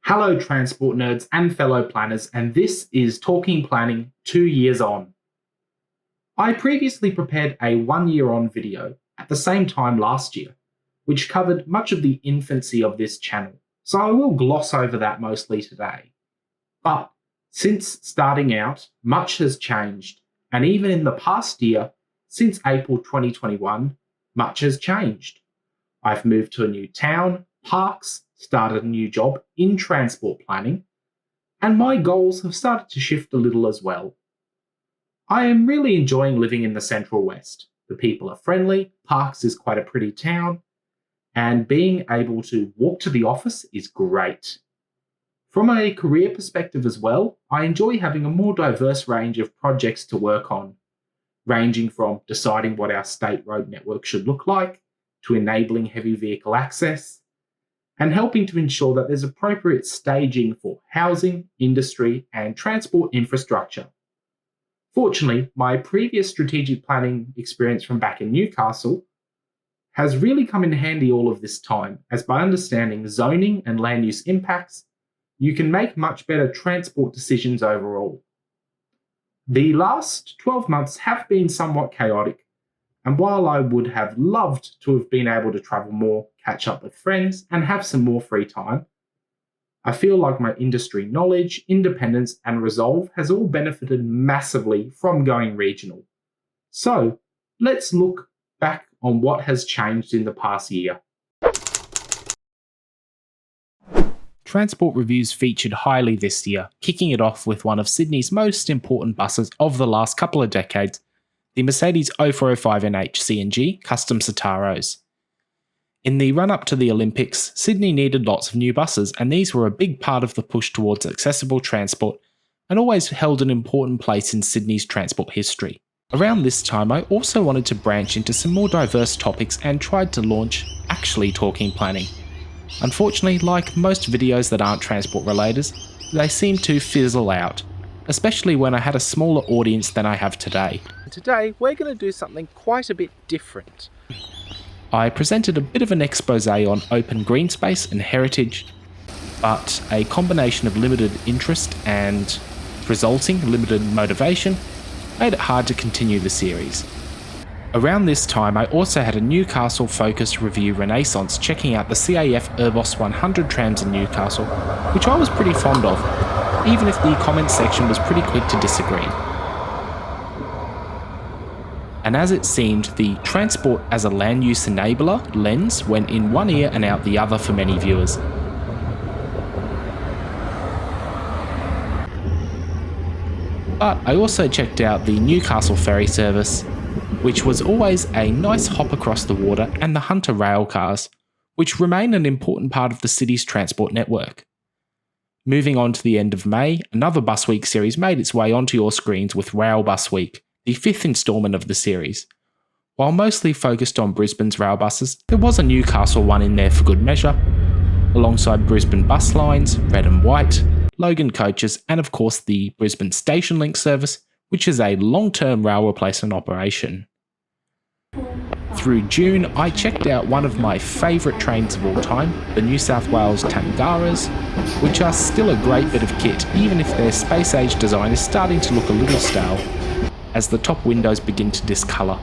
Hello transport nerds and fellow planners, and this is Talking Planning 2 years on. I previously prepared a 1 year on video at the same time last year, which covered much of the infancy of this channel, so I will gloss over that mostly today. But since starting out, much has changed, and even in the past year, since April 2021, much has changed. I've moved to a new town, parks, started a new job in transport planning, and my goals have started to shift a little as well. I am really enjoying living in the Central West. The people are friendly, Parks is quite a pretty town, and being able to walk to the office is great. From a career perspective as well, I enjoy having a more diverse range of projects to work on, ranging from deciding what our state road network should look like, to enabling heavy vehicle access, and helping to ensure that there's appropriate staging for housing, industry, and transport infrastructure. Fortunately, my previous strategic planning experience from back in Newcastle has really come in handy all of this time, as by understanding zoning and land use impacts, you can make much better transport decisions overall. The last 12 months have been somewhat chaotic, and while I would have loved to have been able to travel more, catch up with friends, and have some more free time, I feel like my industry knowledge, independence, and resolve has all benefited massively from going regional. So, let's look back on what has changed in the past year. Transport reviews featured highly this year, kicking it off with one of Sydney's most important buses of the last couple of decades, the Mercedes 0405NH CNG Custom Citaros. In the run-up to the Olympics, Sydney needed lots of new buses, and these were a big part of the push towards accessible transport and always held an important place in Sydney's transport history. Around this time, I also wanted to branch into some more diverse topics and tried to launch Actually Talking Planning. Unfortunately, like most videos that aren't transport related, they seem to fizzle out, especially when I had a smaller audience than I have today. Today, we're going to do something quite a bit different. I presented a bit of an expose on open green space and heritage, but a combination of limited interest and resulting limited motivation made it hard to continue the series. Around this time, I also had a Newcastle-focused review renaissance checking out the CAF Railbus 100 trams in Newcastle, which I was pretty fond of, even if the comments section was pretty quick to disagree. And as it seemed, the transport as a land use enabler lens went in one ear and out the other for many viewers. But I also checked out the Newcastle ferry service, which was always a nice hop across the water, and the Hunter rail cars, which remain an important part of the city's transport network. Moving on to the end of May, another Busweek series made its way onto your screens with Railbus Week, the fifth instalment of the series. While mostly focused on Brisbane's Railbuses, there was a Newcastle one in there for good measure, alongside Brisbane bus lines, red and white, Logan coaches, and of course the Brisbane Stationlink service, which is a long-term rail replacement operation. Through June, I checked out one of my favourite trains of all time, the New South Wales Tangaras, which are still a great bit of kit, even if their space-age design is starting to look a little stale, as the top windows begin to discolour.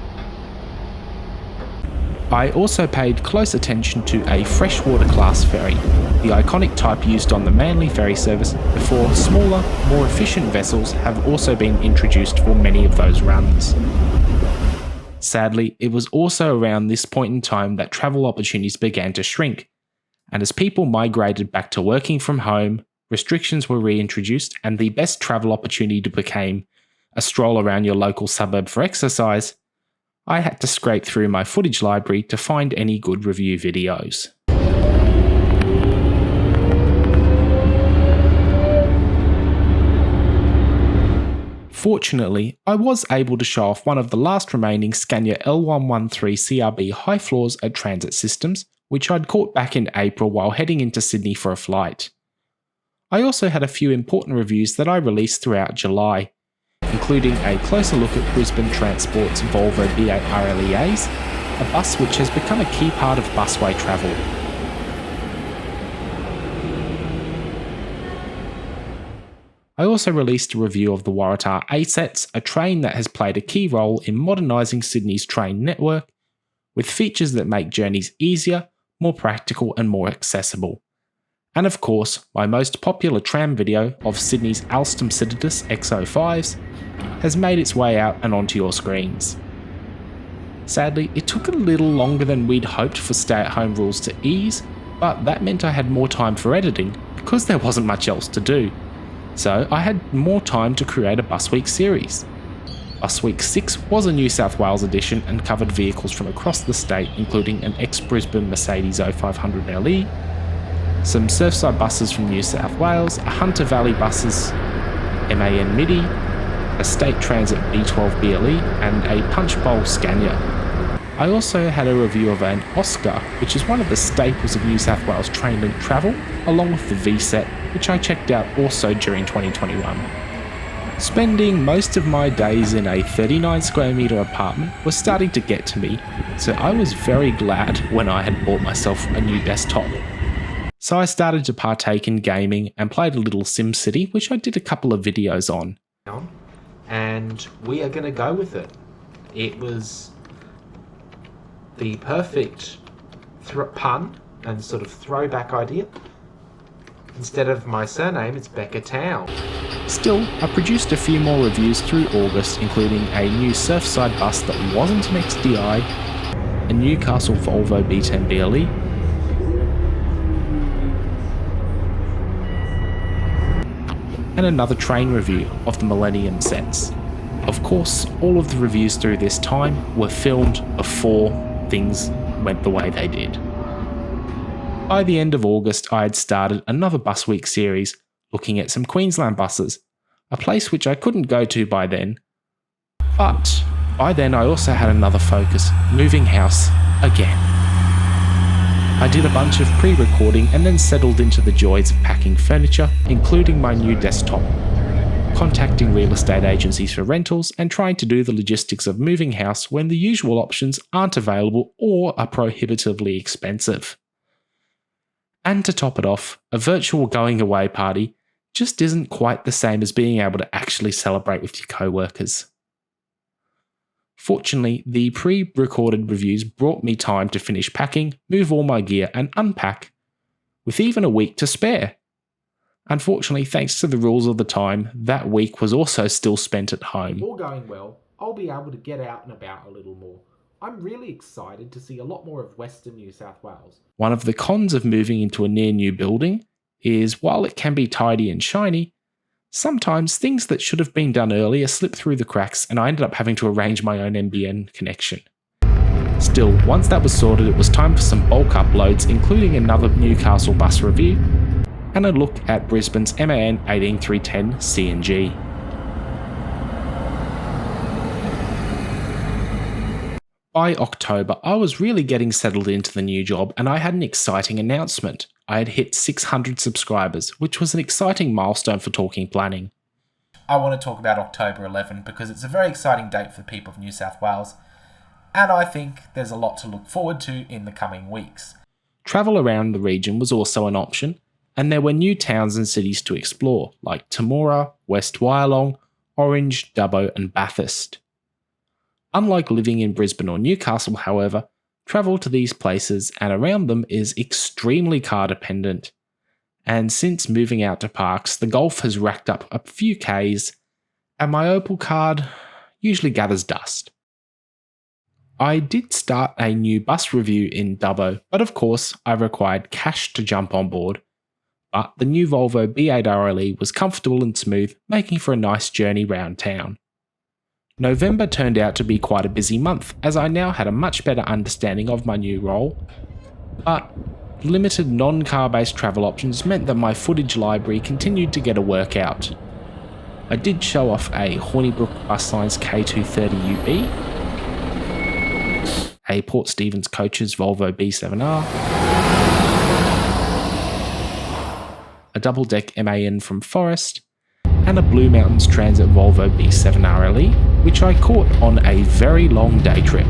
I also paid close attention to a freshwater class ferry, the iconic type used on the Manly ferry service, before smaller, more efficient vessels have also been introduced for many of those runs. Sadly, it was also around this point in time that travel opportunities began to shrink, and as people migrated back to working from home, restrictions were reintroduced, and the best travel opportunity became a stroll around your local suburb for exercise. I had to scrape through my footage library to find any good review videos. Fortunately, I was able to show off one of the last remaining Scania L113 CRB high floors at Transit Systems, which I'd caught back in April while heading into Sydney for a flight. I also had a few important reviews that I released throughout July, including a closer look at Brisbane Transport's Volvo B&RLEs, a bus which has become a key part of busway travel. I also released a review of the Waratah A-Sets, a train that has played a key role in modernising Sydney's train network, with features that make journeys easier, more practical and more accessible. And of course, my most popular tram video of Sydney's Alstom Citadus X05s has made its way out and onto your screens. Sadly, it took a little longer than we'd hoped for stay-at-home rules to ease, but that meant I had more time for editing because there wasn't much else to do. So I had more time to create a Busweek series. Busweek 6 was a New South Wales edition and covered vehicles from across the state, including an ex-Brisbane Mercedes 0500LE, some Surfside buses from New South Wales, a Hunter Valley buses MAN Midi, a State Transit B12BLE, and a Punch Bowl Scania. I also had a review of an Oscar, which is one of the staples of New South Wales Trainlink travel, along with the V-Set, which I checked out also during 2021. Spending most of my days in a 39 square metre apartment was starting to get to me, so I was very glad when I had bought myself a new desktop. So I started to partake in gaming and played a little SimCity, which I did a couple of videos on. And we are going to go with it. It was the perfect pun and sort of throwback idea. Instead of my surname, it's Becca Town. Still, I produced a few more reviews through August, including a new Surfside bus that wasn't an XDI, a Newcastle Volvo B&RLE, and another train review of the Millennium sets. Of course, all of the reviews through this time were filmed before things went the way they did. By the end of August, I had started another Busweek series looking at some Queensland buses, a place which I couldn't go to by then. But by then I also had another focus, moving house again. I did a bunch of pre-recording and then settled into the joys of packing furniture, including my new desktop, contacting real estate agencies for rentals and trying to do the logistics of moving house when the usual options aren't available or are prohibitively expensive. And to top it off, a virtual going away party just isn't quite the same as being able to actually celebrate with your co-workers. Fortunately, the pre-recorded reviews brought me time to finish packing, move all my gear and unpack, with even a week to spare. Unfortunately, thanks to the rules of the time, that week was also still spent at home. All going well, I'll be able to get out and about a little more. I'm really excited to see a lot more of Western New South Wales. One of the cons of moving into a near new building is while it can be tidy and shiny, sometimes things that should have been done earlier slip through the cracks and I ended up having to arrange my own NBN connection. Still, once that was sorted, it was time for some bulk uploads, including another Newcastle bus review and a look at Brisbane's MAN 18310 CNG. By October, I was really getting settled into the new job and I had an exciting announcement. I had hit 600 subscribers, which was an exciting milestone for Talking Planning. I want to talk about October 11 because it's a very exciting date for the people of New South Wales, and I think there's a lot to look forward to in the coming weeks. Travel around the region was also an option, and there were new towns and cities to explore, like Temora, West Wyalong, Orange, Dubbo and Bathurst. Unlike living in Brisbane or Newcastle, however, travel to these places and around them is extremely car dependent. And since moving out to parks, the Golf has racked up a few Ks, and my Opal card usually gathers dust. I did start a new bus review in Dubbo, but of course I required cash to jump on board. But the new Volvo B&RLE was comfortable and smooth, making for a nice journey round town. November turned out to be quite a busy month, as I now had a much better understanding of my new role, but limited non-car based travel options meant that my footage library continued to get a workout. I did show off a Hornbrook Buslines K230UB, a Port Stephens Coaches Volvo B7R, a double-deck MAN from Forest, and a Blue Mountains Transit Volvo B7RLE, which I caught on a very long day trip.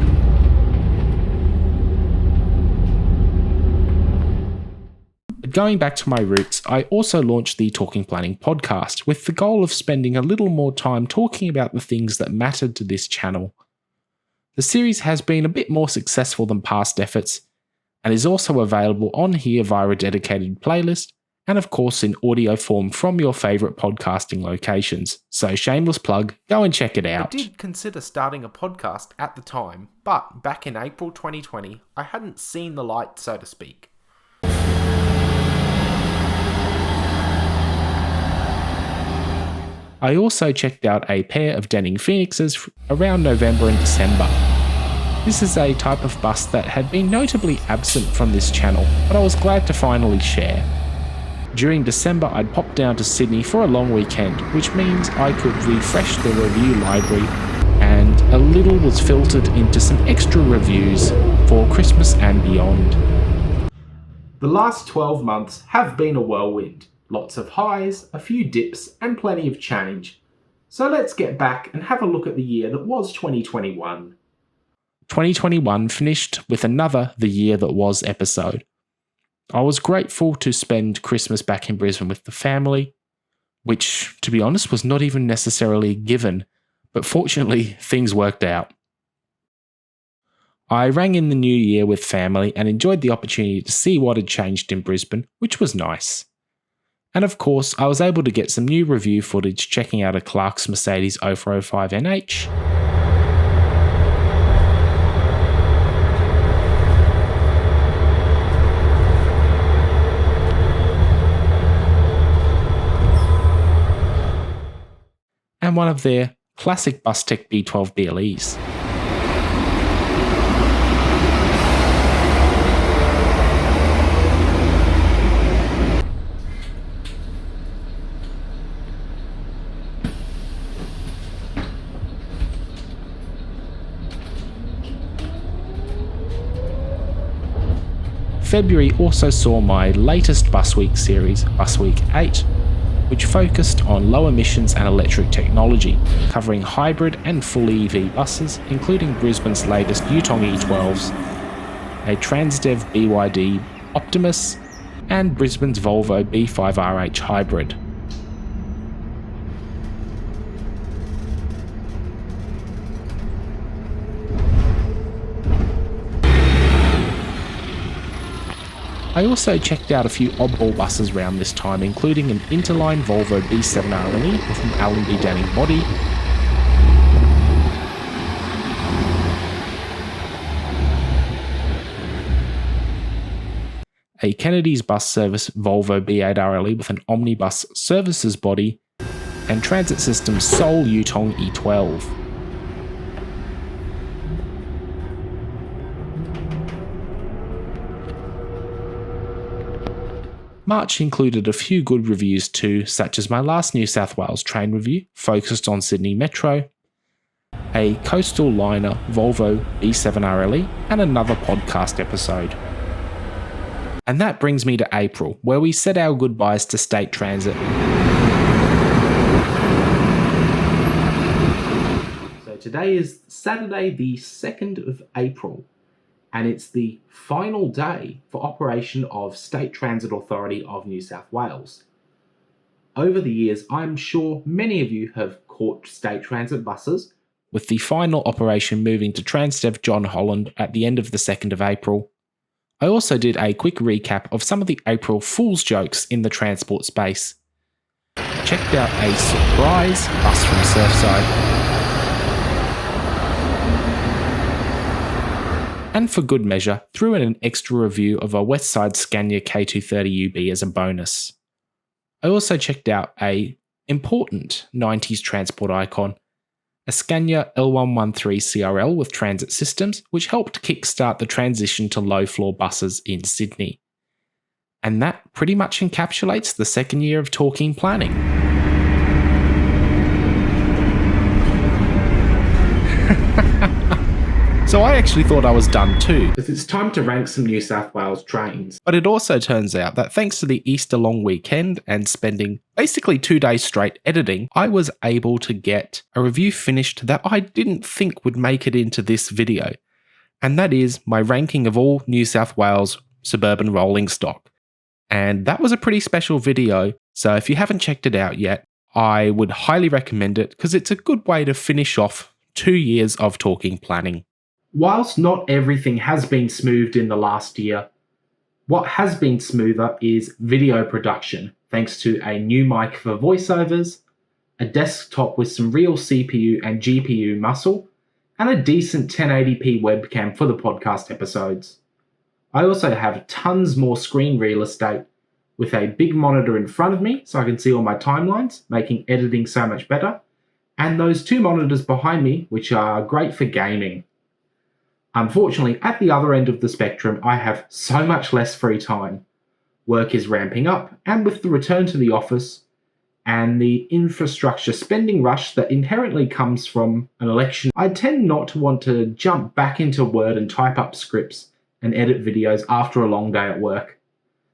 going back to my roots, I also launched the Talking Planning podcast with the goal of spending a little more time talking about the things that mattered to this channel. The series has been a bit more successful than past efforts, and is also available on here via a dedicated playlist, and of course in audio form from your favourite podcasting locations. So shameless plug, go and check it out. I did consider starting a podcast at the time, but back in April 2020, I hadn't seen the light, so to speak. I also checked out a pair of Denning Phoenixes around November and December. This is a type of bus that had been notably absent from this channel, but I was glad to finally share. During December, I'd popped down to Sydney for a long weekend, which means I could refresh the review library, and a little was filtered into some extra reviews for Christmas and beyond. The last 12 months have been a whirlwind. Lots of highs, a few dips, and plenty of change. So let's get back and have a look at the year that was 2021. 2021 finished with another The Year That Was episode. I was grateful to spend Christmas back in Brisbane with the family, which, to be honest, was not even necessarily a given, but fortunately, things worked out. I rang in the new year with family and enjoyed the opportunity to see what had changed in Brisbane, which was nice. And of course, I was able to get some new review footage checking out a Clark's Mercedes 0405 NH, and one of their classic Bustech B12 BLEs. February also saw my latest Busweek series, Busweek 8, which focused on low emissions and electric technology, covering hybrid and full EV buses, including Brisbane's latest Yutong E12s, a Transdev BYD Optimus, and Brisbane's Volvo B5RH hybrid. I also checked out a few oddball buses around this time, including an Interline Volvo B&RLE with an Allenby Danning body, a Kennedy's Bus Service Volvo B8RLE with an Omnibus Services body, and Transit System's Seoul Yutong E12. March included a few good reviews too, such as my last New South Wales train review, focused on Sydney Metro, a coastal liner Volvo B7RLE, and another podcast episode. And that brings me to April, where we said our goodbyes to state transit. So today is Saturday the 2nd of April. And it's the final day for operation of State Transit Authority of New South Wales. Over the years, I'm sure many of you have caught state transit buses, with the final operation moving to Transdev John Holland at the end of the 2nd of April. I also did a quick recap of some of the April Fool's jokes in the transport space. Checked out a surprise bus from Surfside, and for good measure, threw in an extra review of a Westside Scania K230UB as a bonus. I also checked out a important 90s transport icon, a Scania L113 CRL with transit systems, which helped kickstart the transition to low-floor buses in Sydney. And that pretty much encapsulates the second year of Talking Planning. So I actually thought I was done too. because it's time to rank some New South Wales trains. But it also turns out that thanks to the Easter long weekend and spending basically 2 days straight editing, I was able to get a review finished that I didn't think would make it into this video. And that is my ranking of all New South Wales suburban rolling stock. and that was a pretty special video. So if you haven't checked it out yet, I would highly recommend it because it's a good way to finish off 2 years of talking planning. Whilst not everything has been smoothed in the last year, what has been smoother is video production, thanks to a new mic for voiceovers, a desktop with some real CPU and GPU muscle, and a decent 1080p webcam for the podcast episodes. I also have tons more screen real estate with a big monitor in front of me so I can see all my timelines, making editing so much better, and those 2 monitors behind me, which are great for gaming. Unfortunately, at the other end of the spectrum, I have so much less free time. Work is ramping up, and with the return to the office and the infrastructure spending rush that inherently comes from an election, I tend not to want to jump back into Word and type up scripts and edit videos after a long day at work.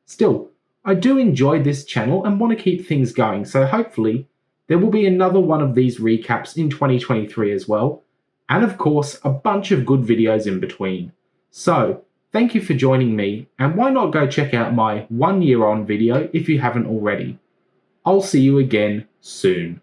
Still, I do enjoy this channel and want to keep things going, so hopefully there will be another one of these recaps in 2023 as well, and of course a bunch of good videos in between. So, thank you for joining me, and why not go check out my 1 year on video if you haven't already. I'll see you again soon.